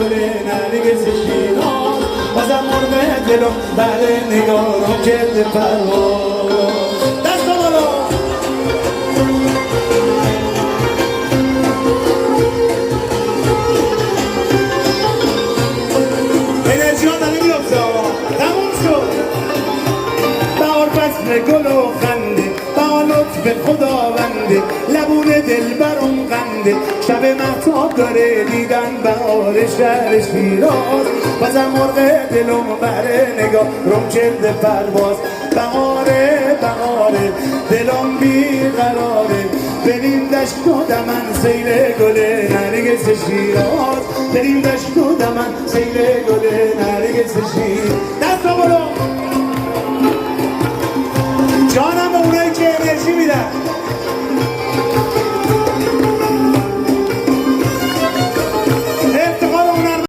گل نرگس شیراز بازم مرغ دلم بر نگارم کرده پرواز دست بالا انرژی ها داره میفته تموم شد بهار فصل گل و خنده با لطف خداونده لبون دل برم قنده شب مهتاب داره دیدن بهار شهر شیراز بازم مرغ دلم بره نگاه روم کرده پرواز بهاره بهاره دلم بیقراره بریم دشت و دمن سیل گل نرگس شیراز بریم دشت و دمن سیل گل نرگس شیراز دست رو برو جانم به اونایی که انرژی میدن